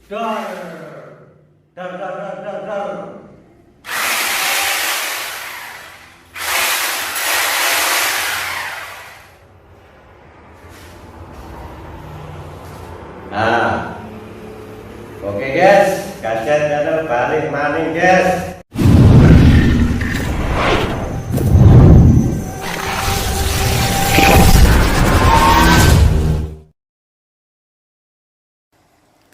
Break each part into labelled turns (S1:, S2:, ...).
S1: Dar, dar, dar, dar, dar, dar. Nah, oke guys, gadget channel balik maning guys.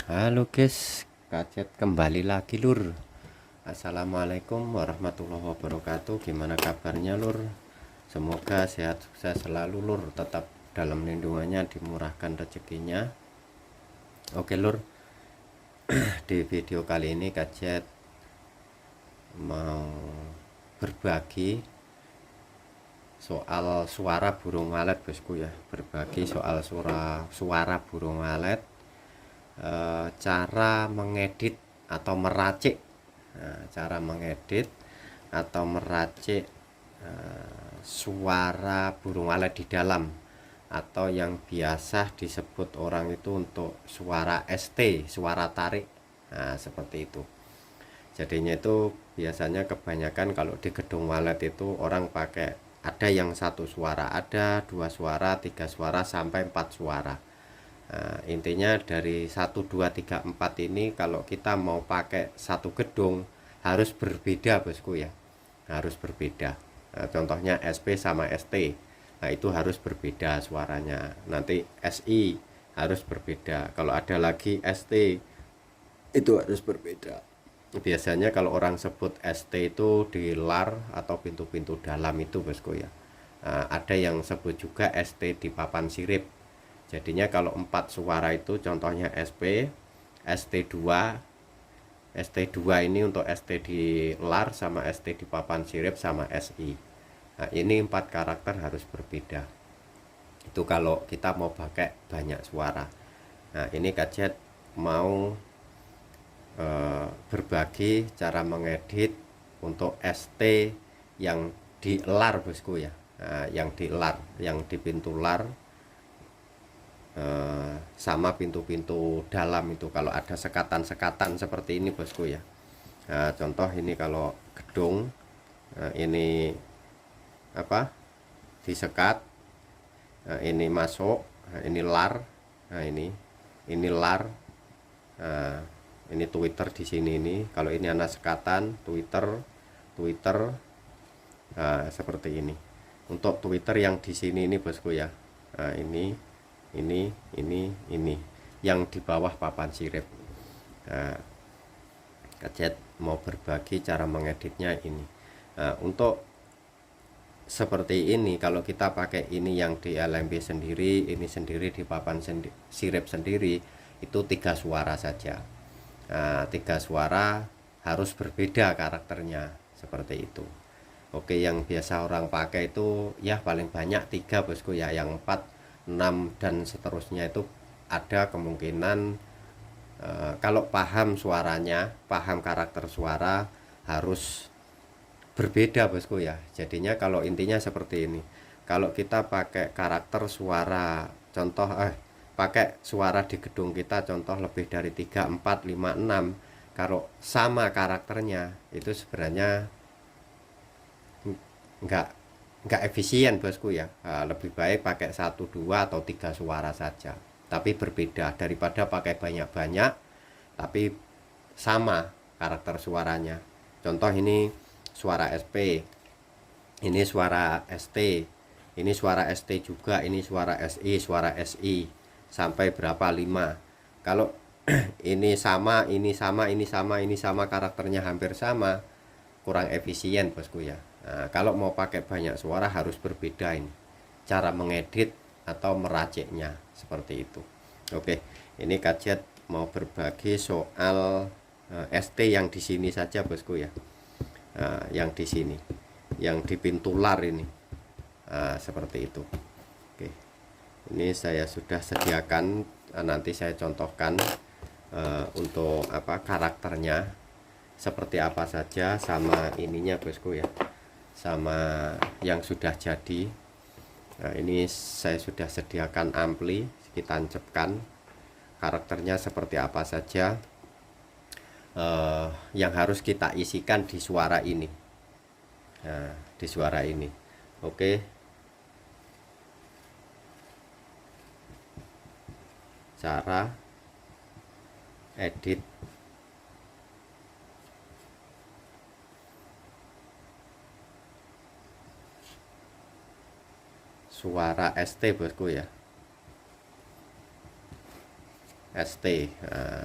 S1: Halo guys, gadget kembali lagi lur. Assalamualaikum warahmatullahi wabarakatuh. Gimana kabarnya lur? Semoga sehat sukses selalu lur, tetap dalam lindungannya, dimurahkan rezekinya. Oke lur, di video kali ini gadget mau berbagi soal suara burung walet bosku ya. Berbagi soal suara burung walet, cara mengedit atau meracik. Cara mengedit atau meracik suara burung walet di dalam, atau yang biasa disebut orang itu untuk suara ST, suara tarik. Nah, seperti itu. Jadinya itu biasanya kebanyakan kalau di gedung walet itu orang pakai, ada yang satu suara, ada dua suara, tiga suara, sampai 4 suara. Nah, intinya dari 1, 2, 3, 4 ini kalau kita mau pakai satu gedung harus berbeda bosku ya, harus berbeda. Nah, contohnya SP sama ST, nah itu harus berbeda suaranya. Nanti SI harus berbeda, kalau ada lagi ST itu harus berbeda. Biasanya kalau orang sebut ST itu di lar atau pintu-pintu dalam itu bosku ya. Nah, ada yang sebut juga ST di papan sirip. Jadinya kalau 4 suara itu contohnya SP, ST2, ST2 ini untuk ST di lar sama ST di papan sirip sama SI. Nah, ini 4 karakter harus berbeda. Itu kalau kita mau pakai banyak suara. Nah, ini gadget mau berbagi cara mengedit untuk ST yang di lar bosku ya. Nah, yang di lar, yang di pintu lar, sama pintu-pintu dalam itu kalau ada sekatan-sekatan seperti ini bosku ya. Nah, contoh ini kalau gedung, ini apa, disekat, ini masuk, ini lar, nah ini lar, ini Twitter di sini. Ini kalau ini anak sekatan Twitter, seperti ini untuk Twitter yang di sini ini bosku ya. Nah, ini yang di bawah papan sirip. Nah, gadget mau berbagi cara mengeditnya ini. Nah, untuk seperti ini kalau kita pakai ini yang di LMB sendiri, ini sendiri di papan sirip sendiri, itu 3 suara saja. Nah, 3 suara harus berbeda karakternya seperti itu. Oke, yang biasa orang pakai itu ya paling banyak 3 bosku ya. Yang 4, 6 dan seterusnya itu ada kemungkinan kalau paham suaranya, paham karakter suara, harus berbeda bosku ya. Jadinya kalau intinya seperti ini, kalau kita pakai karakter suara, contoh pakai suara di gedung kita contoh lebih dari 3, 4, 5, 6, kalau sama karakternya itu sebenarnya enggak efisien bosku ya. Lebih baik pakai 1, 2 atau 3 suara saja tapi berbeda, daripada pakai banyak-banyak tapi sama karakter suaranya. Contoh ini suara SP, ini suara ST, ini suara ST juga, ini suara SI, sampai berapa, 5. Kalau ini sama, ini sama, ini sama, ini sama, karakternya hampir sama, kurang efisien bosku ya. Nah, kalau mau pakai banyak suara harus berbeda ini cara mengedit atau meraciknya seperti itu. Oke, ini gadget mau berbagi soal ST yang di sini saja bosku ya. Yang di sini, yang di pintu lar ini, seperti itu. Oke, ini saya sudah sediakan, nanti saya contohkan untuk apa karakternya seperti apa saja, sama ininya bosku ya, sama yang sudah jadi. Nah, ini saya sudah sediakan ampli, kita tancapkan karakternya seperti apa saja. yang harus kita isikan di suara ini. Nah, di suara ini. Oke. Cara edit suara ST bosku ya. ST,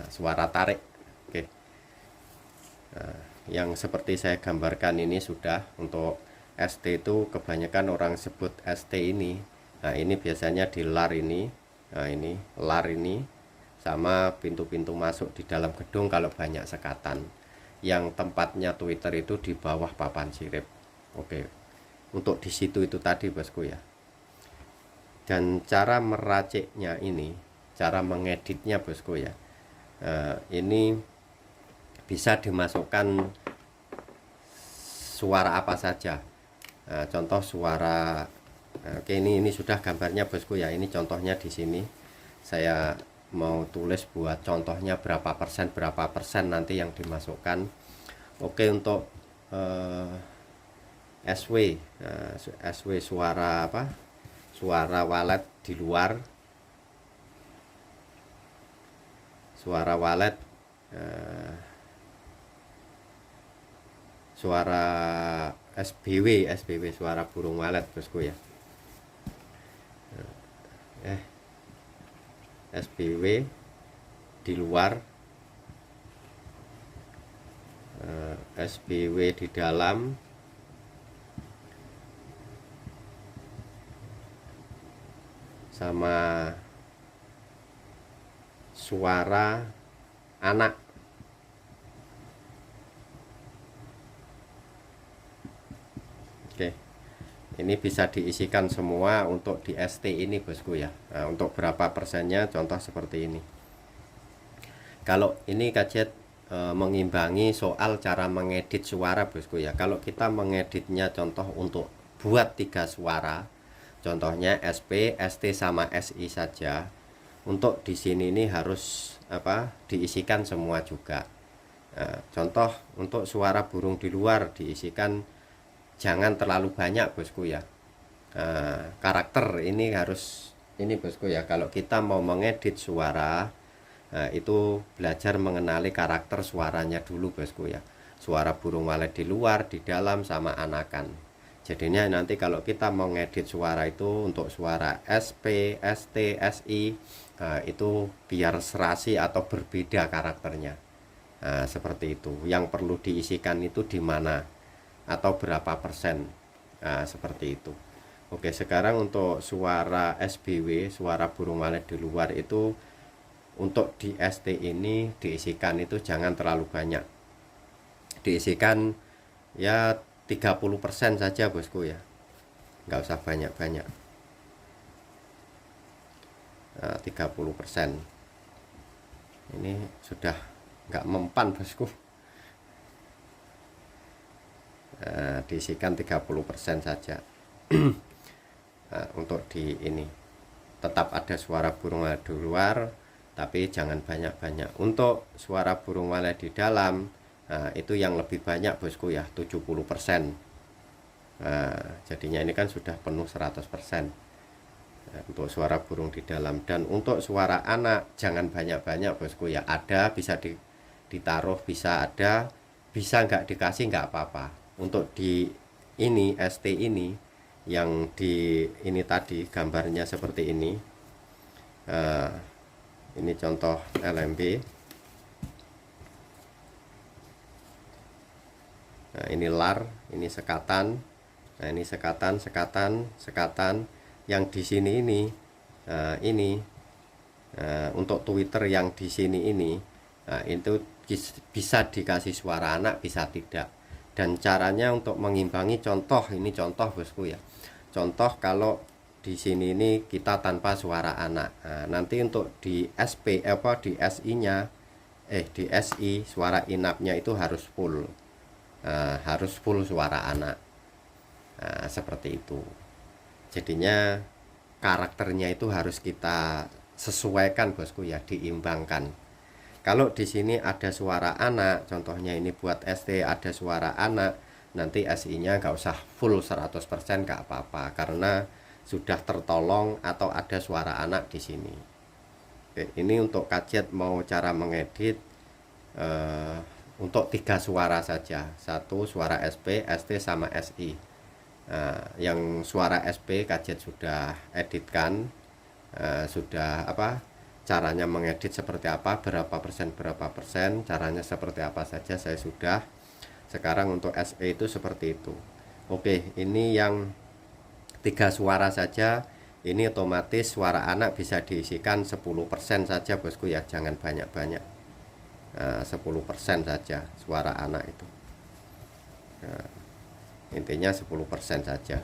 S1: suara tarik. Oke. Yang seperti saya gambarkan ini sudah. Untuk ST itu kebanyakan orang sebut ST ini. Nah, ini biasanya di LAR ini. Nah, ini LAR ini sama pintu-pintu masuk di dalam gedung kalau banyak sekatan. Yang tempatnya Twitter itu di bawah papan sirip. Oke. Untuk di situ itu tadi bosku ya. Dan cara meraciknya ini, cara mengeditnya bosku ya, ini bisa dimasukkan suara apa saja. Contoh suara, oke, ini sudah gambarnya bosku ya. Ini contohnya di sini. Saya mau tulis buat contohnya berapa persen nanti yang dimasukkan. Oke, untuk SW, SW suara apa? Suara walet di luar, suara walet, suara SBW suara burung walet bosku ya. SBW di luar, SBW di dalam, sama suara anak. Oke, ini bisa diisikan semua untuk di ST ini bosku ya. Nah, untuk berapa persennya contoh seperti ini. Kalau ini kajet mengimbangi soal cara mengedit suara bosku ya. Kalau kita mengeditnya contoh untuk buat 3 suara, contohnya SP, ST sama SI saja. Untuk di sini ini harus diisikan semua juga. Contoh untuk suara burung di luar diisikan jangan terlalu banyak bosku ya. Karakter ini harus ini bosku ya. Kalau kita mau mengedit suara, itu belajar mengenali karakter suaranya dulu bosku ya. Suara burung walet di luar, di dalam, sama anakan. Jadinya nanti kalau kita mau ngedit suara itu untuk suara SP, ST, SI, itu biar serasi atau berbeda karakternya. Seperti itu. Yang perlu diisikan itu di mana atau berapa persen. Seperti itu. Oke, sekarang untuk suara SBW, suara burung walet di luar itu untuk di ST ini diisikan itu jangan terlalu banyak. Diisikan ya 30% saja bosku ya, nggak usah banyak-banyak. 30% ini sudah nggak mempan bosku. Diisikan 30% saja. Untuk di ini tetap ada suara burung walet di luar, tapi jangan banyak-banyak. Untuk suara burung walet di dalam, itu yang lebih banyak bosku ya, 70%. Jadinya ini kan sudah penuh 100%. Untuk suara burung di dalam. Dan untuk suara anak jangan banyak-banyak bosku ya. Ada bisa ditaruh, bisa ada, bisa nggak dikasih nggak apa-apa. Untuk di ini ST ini yang di ini tadi gambarnya seperti ini. Ini contoh LMB. Nah, ini LAR, ini sekatan. Nah, ini sekatan. Yang di sini ini, untuk Twitter yang di sini ini, itu bisa dikasih suara anak, bisa tidak. Dan caranya untuk mengimbangi, contoh ini contoh bosku ya. Contoh kalau di sini ini kita tanpa suara anak. Nanti untuk di SP di SI-nya, di SI suara inapnya itu harus full. Harus full suara anak. Seperti itu. Jadinya karakternya itu harus kita sesuaikan bosku ya, diimbangkan. Kalau di sini ada suara anak, contohnya ini buat ST ada suara anak, nanti SI-nya nggak usah full 100% nggak apa-apa, karena sudah tertolong atau ada suara anak di sini. Oke, ini untuk kajian mau cara mengedit untuk 3 suara saja, satu suara SP, ST, sama SI. Nah, yang suara SP kajian sudah editkan, sudah caranya mengedit seperti apa, berapa persen, caranya seperti apa saja saya sudah. Sekarang untuk SE itu seperti itu. Oke, ini yang 3 suara saja. Ini otomatis suara anak bisa diisikan 10% saja bosku ya, jangan banyak-banyak. 10% saja suara anak itu. Nah, intinya 10% saja.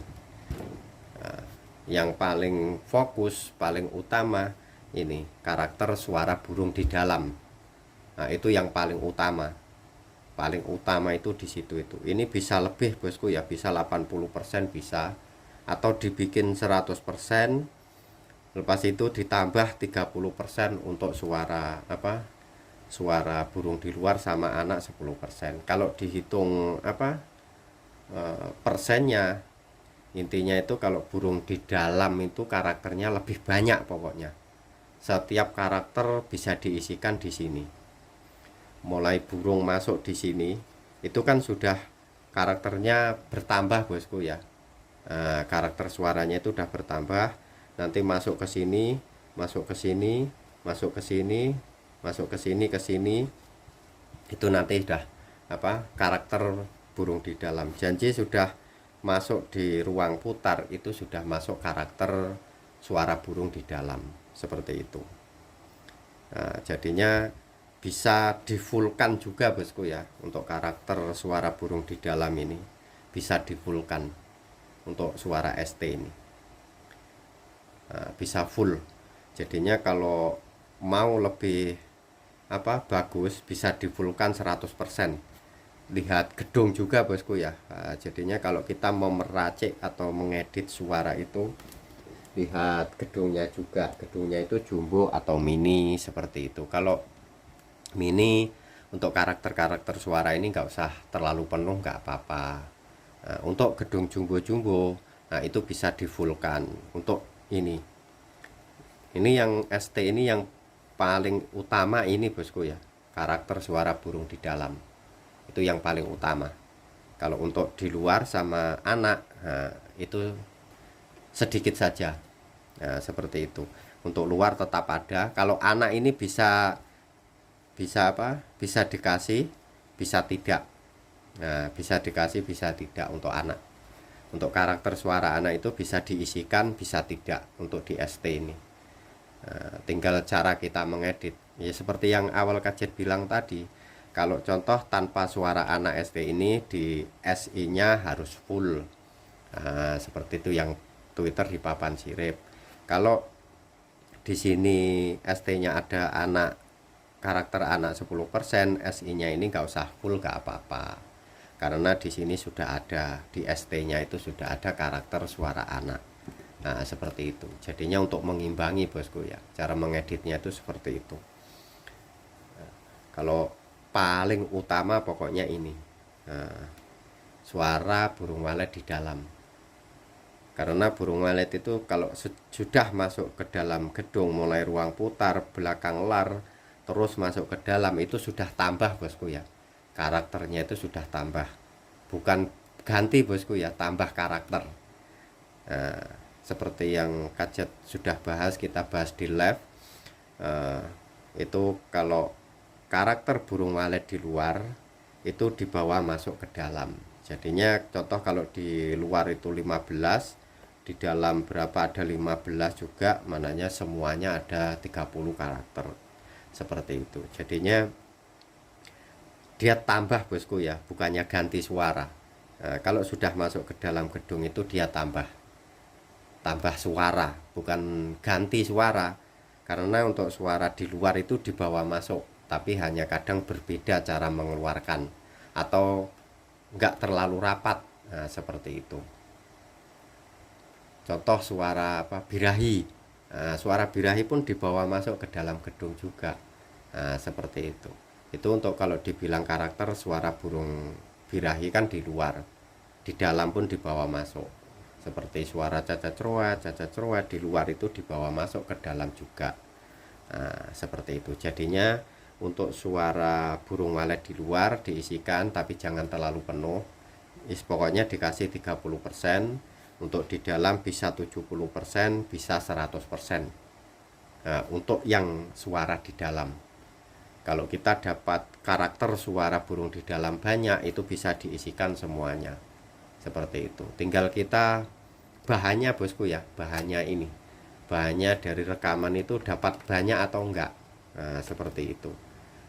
S1: Yang paling fokus, paling utama ini karakter suara burung di dalam. Nah, itu yang paling utama. Paling utama itu di situ itu. Ini bisa lebih bosku ya, bisa 80% bisa, atau dibikin 100%. Lepas itu ditambah 30% untuk suara suara burung di luar sama anak 10%. Kalau dihitung persennya, intinya itu kalau burung di dalam itu karakternya lebih banyak pokoknya. Setiap karakter bisa diisikan di sini. Mulai burung masuk di sini, itu kan sudah karakternya bertambah bosku ya. Karakter suaranya itu udah bertambah. Nanti masuk ke sini, masuk ke sini, masuk ke sini, masuk ke sini, ke sini. Itu nanti udah karakter burung di dalam. Janji sudah masuk di ruang putar, itu sudah masuk karakter suara burung di dalam, seperti itu. Nah, jadinya bisa difullkan juga bosku ya, untuk karakter suara burung di dalam ini bisa difullkan untuk suara ST ini. Nah, bisa full. Jadinya kalau mau lebih bagus, bisa difullkan 100%. Lihat gedung juga bosku ya. Nah, jadinya kalau kita mau meracik atau mengedit suara itu, lihat gedungnya juga. Gedungnya itu jumbo atau mini, seperti itu. Kalau mini untuk karakter-karakter suara ini nggak usah terlalu penuh, nggak apa-apa. Nah, untuk gedung jumbo-jumbo, nah itu bisa difullkan. Untuk ini yang ST ini yang paling utama ini bosku ya, karakter suara burung di dalam. Itu yang paling utama. Kalau untuk di luar sama anak, nah, itu sedikit saja. Nah, seperti itu. Untuk luar tetap ada. Kalau anak ini bisa dikasih, bisa tidak. Nah, bisa dikasih, bisa tidak untuk anak. Untuk karakter suara anak itu bisa diisikan, bisa tidak untuk di ST ini. Nah, tinggal cara kita mengedit. Ya seperti yang awal kajian bilang tadi. Kalau contoh tanpa suara anak ST ini, di SI-nya harus full. Nah, seperti itu yang Twitter di papan sirip. Kalau di sini ST-nya ada anak, karakter anak 10%, SI-nya ini nggak usah full, nggak apa-apa. Karena di sini sudah ada, di ST-nya itu sudah ada karakter suara anak. Nah, seperti itu. Jadinya untuk mengimbangi bosku ya, cara mengeditnya itu seperti itu. Nah, kalau paling utama pokoknya ini, suara burung walet di dalam. Karena burung walet itu kalau sudah masuk ke dalam gedung, mulai ruang putar, belakang lar, terus masuk ke dalam, itu sudah tambah bosku ya. Karakternya itu sudah tambah. Bukan ganti bosku ya, tambah karakter. Nah, seperti yang kajian sudah bahas, kita bahas di live. Itu kalau karakter burung walet di luar itu dibawa masuk ke dalam. Jadinya contoh kalau di luar itu 15, di dalam berapa ada 15 juga, mananya semuanya ada 30 karakter. Seperti itu. Jadinya dia tambah bosku ya, bukannya ganti suara. Nah, kalau sudah masuk ke dalam gedung itu dia tambah suara, bukan ganti suara. Karena untuk suara di luar itu dibawa masuk, tapi hanya kadang berbeda cara mengeluarkan atau enggak terlalu rapat. Nah, seperti itu. Contoh suara birahi. Nah, suara birahi pun dibawa masuk ke dalam gedung juga. Nah, seperti itu. Itu untuk kalau dibilang karakter suara burung birahi kan di luar, di dalam pun dibawa masuk. Seperti suara cacat cerua di luar itu dibawa masuk ke dalam juga. Nah, seperti itu. Jadinya untuk suara burung walet di luar diisikan tapi jangan terlalu penuh. Pokoknya dikasih 30%, untuk di dalam bisa 70%, bisa 100%. Nah, untuk yang suara di dalam. Kalau kita dapat karakter suara burung di dalam banyak, itu bisa diisikan semuanya. Seperti itu. Tinggal kita bahannya bosku ya, bahannya ini. Bahannya dari rekaman itu dapat banyak atau enggak. Nah, seperti itu.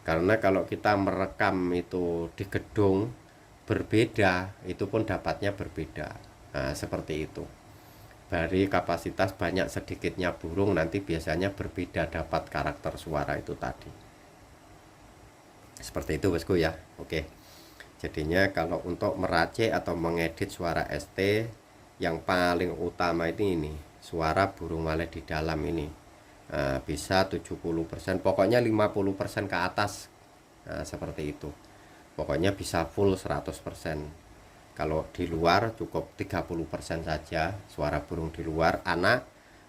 S1: Karena kalau kita merekam itu di gedung berbeda, itu pun dapatnya berbeda. Nah, seperti itu. Dari kapasitas banyak sedikitnya burung nanti biasanya berbeda dapat karakter suara itu tadi. Seperti itu bosku ya. Oke. Jadinya kalau untuk meracik atau mengedit suara ST, yang paling utama ini suara burung walet di dalam ini. Nah, bisa 70%, pokoknya 50% ke atas. Nah, seperti itu. Pokoknya bisa full 100%. Kalau di luar cukup 30% saja suara burung di luar anak.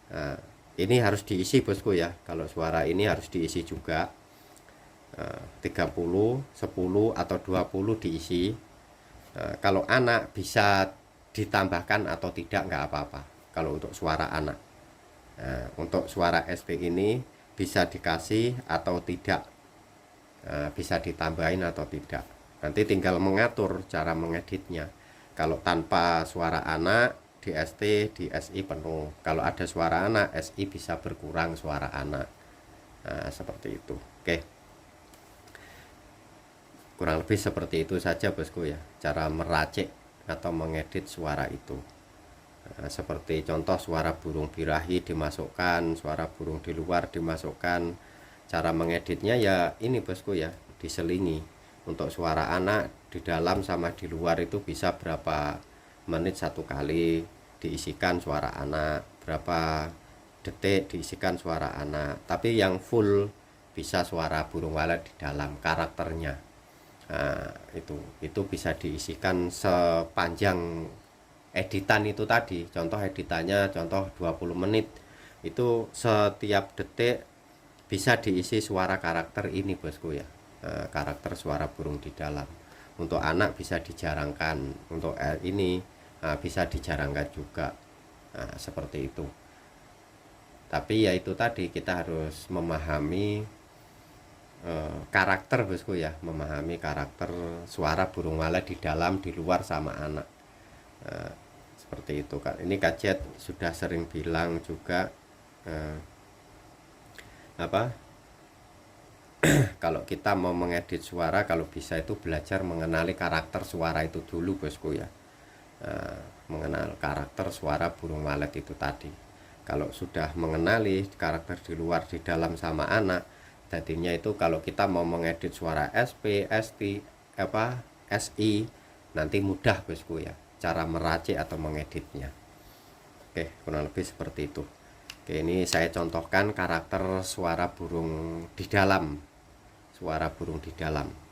S1: Nah, ini harus diisi bosku ya. Kalau suara ini harus diisi juga. 30, 10 atau 20 diisi. Kalau anak bisa ditambahkan atau tidak nggak apa-apa kalau untuk suara anak. Untuk suara SP ini bisa dikasih atau tidak, bisa ditambahin atau tidak, nanti tinggal mengatur cara mengeditnya. Kalau tanpa suara anak di ST, di SI penuh. Kalau ada suara anak, SI bisa berkurang suara anak. Nah, seperti itu. Oke, kurang lebih seperti itu saja bosku ya, cara meracik atau mengedit suara itu. Nah, seperti contoh suara burung birahi dimasukkan, suara burung di luar dimasukkan. Cara mengeditnya ya ini bosku ya, diselingi. Untuk suara anak di dalam sama di luar itu bisa berapa menit satu kali diisikan suara anak, berapa detik diisikan suara anak. Tapi yang full bisa suara burung walet di dalam karakternya. Nah, itu bisa diisikan sepanjang editan itu tadi. Contoh editannya contoh 20 menit. Itu setiap detik bisa diisi suara karakter ini bosku ya. Karakter suara burung di dalam. Untuk anak bisa dijarangkan, untuk ini bisa dijarangkan juga. Nah, seperti itu. Tapi ya itu tadi, kita harus memahami karakter bosku ya, memahami karakter suara burung walet di dalam, di luar sama anak. Seperti itu kan. Ini Kajet sudah sering bilang juga kalau kita mau mengedit suara, kalau bisa itu belajar mengenali karakter suara itu dulu bosku ya. Mengenal karakter suara burung walet itu tadi. Kalau sudah mengenali karakter di luar, di dalam sama anak, jadinya itu kalau kita mau mengedit suara SP, ST, SI, nanti mudah bosku ya cara meracik atau mengeditnya. Oke, kurang lebih seperti itu. Oke, ini saya contohkan karakter suara burung di dalam. Suara burung di dalam.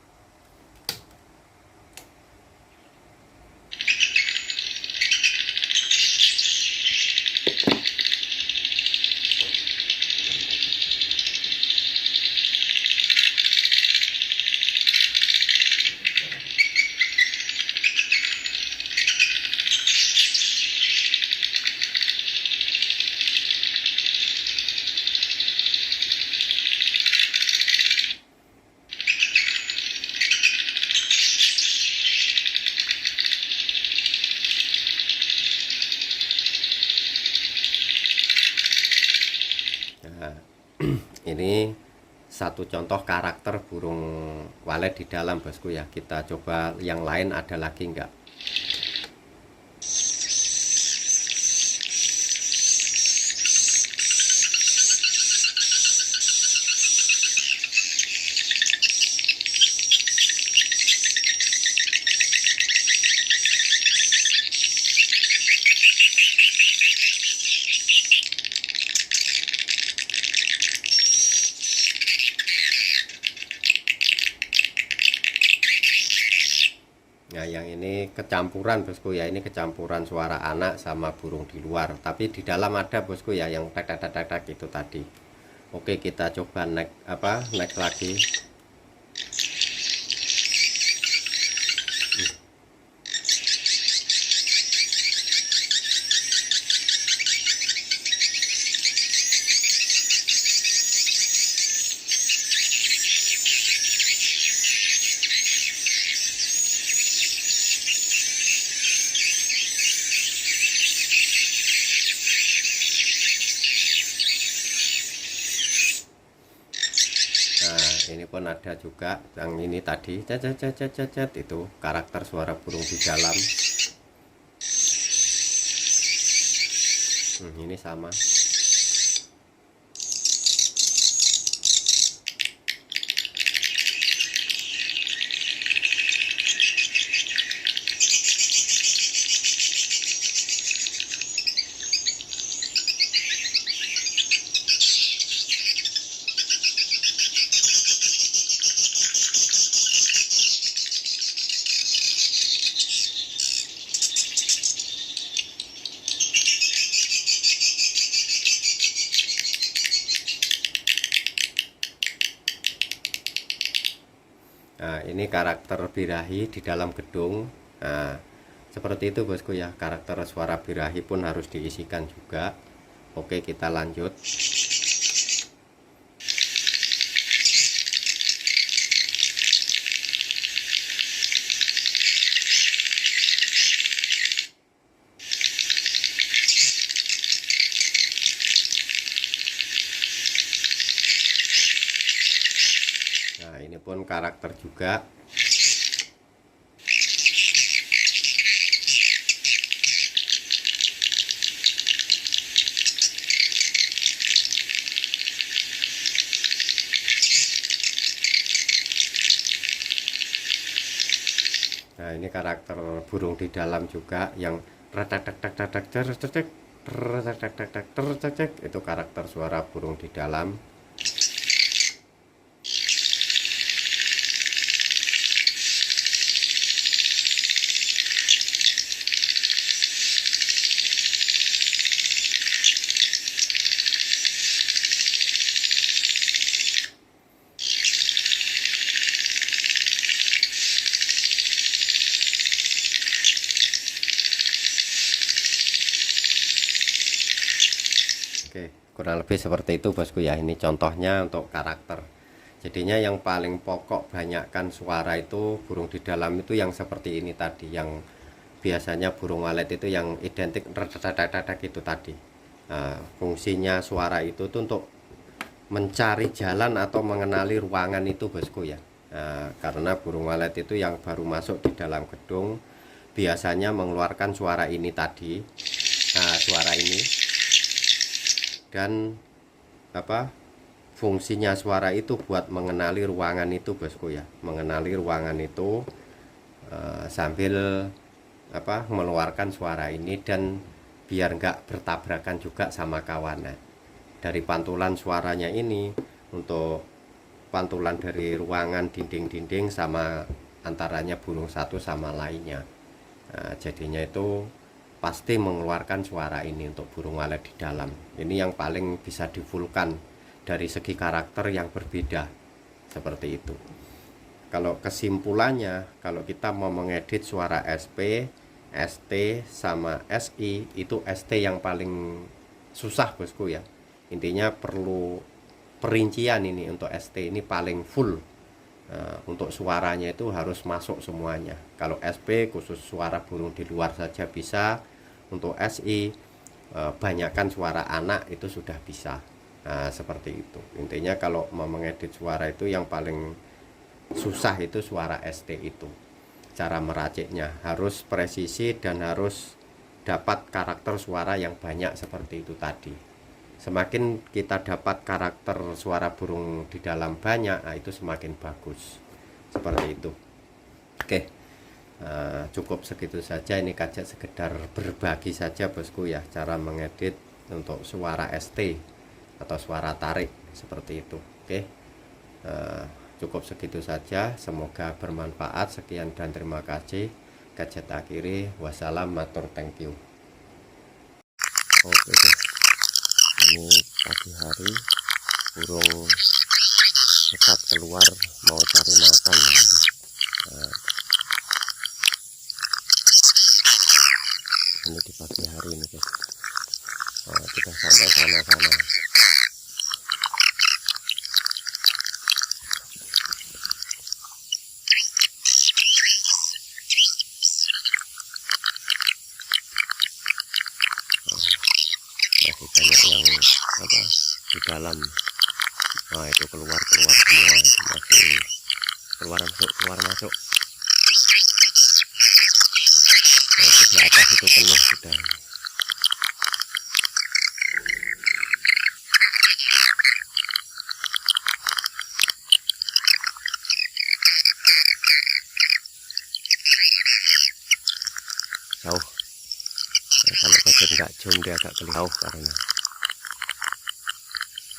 S1: Nah, ini satu contoh karakter burung walet di dalam bosku ya. Kita coba yang lain, ada lagi enggak? Nah yang ini kecampuran bosku ya, ini kecampuran suara anak sama burung di luar, tapi di dalam ada bosku ya yang tek tek tek tek itu tadi. Oke, kita coba next lagi. Nah ini pun ada juga yang ini tadi cet cet cet cet cet, cet, itu karakter suara burung di dalam. Ini sama. Nah, ini karakter birahi di dalam gedung. Nah, seperti itu bosku ya, karakter suara birahi pun harus diisikan juga. Oke, kita lanjut. Nah, ini pun karakter juga. Nah, ini karakter burung di dalam juga yang itu karakter suara burung di dalam. Oke, kurang lebih seperti itu bosku ya. Ini contohnya untuk karakter. Jadinya yang paling pokok banyakkan suara itu burung di dalam itu yang seperti ini tadi, yang biasanya burung walet itu yang identik itu tadi. Nah, fungsinya suara itu tuh untuk mencari jalan atau mengenali ruangan itu bosku ya. Nah, karena burung walet itu yang baru masuk di dalam gedung biasanya mengeluarkan suara ini tadi. Nah, suara ini dan fungsinya suara itu buat mengenali ruangan itu bosku ya, mengenali ruangan itu sambil mengeluarkan suara ini dan biar nggak bertabrakan juga sama kawannya. Dari pantulan suaranya ini untuk pantulan dari ruangan dinding-dinding sama antaranya burung satu sama lainnya. Nah, jadinya itu pasti mengeluarkan suara ini untuk burung walet di dalam. Ini yang paling bisa difulkan dari segi karakter yang berbeda seperti itu. Kalau kesimpulannya, kalau kita mau mengedit suara SP, ST sama SI, itu ST yang paling susah bosku ya. Intinya perlu perincian ini untuk ST ini paling full. Untuk suaranya itu harus masuk semuanya. Kalau SP khusus suara burung di luar saja bisa. Untuk SI banyakkan suara anak itu sudah bisa. Nah, seperti itu. Intinya kalau mau mengedit suara itu yang paling susah itu suara ST itu. Cara meraciknya harus presisi dan harus dapat karakter suara yang banyak seperti itu tadi. Semakin kita dapat karakter suara burung di dalam banyak, nah itu semakin bagus. Seperti itu. Oke, cukup segitu saja. Ini kajet sekedar berbagi saja bosku ya, cara mengedit untuk suara ST atau suara tarik seperti itu. Oke, Cukup segitu saja, semoga bermanfaat. Sekian dan terima kasih. Gadget akhiri, wassalam, matur, thank you. Oke guys, ini pagi hari, burung dekat keluar mau cari makan. Nah, ini di pagi hari ini guys. Nah, kita sampai sana-sana. Masih banyak yang di dalam. Nah, itu keluar semua, itu masih keluar masuk. Nah, di atas itu penuh sudah. Jauh. Nah, kalau gadget nggak zoom dia agak kelihatan karena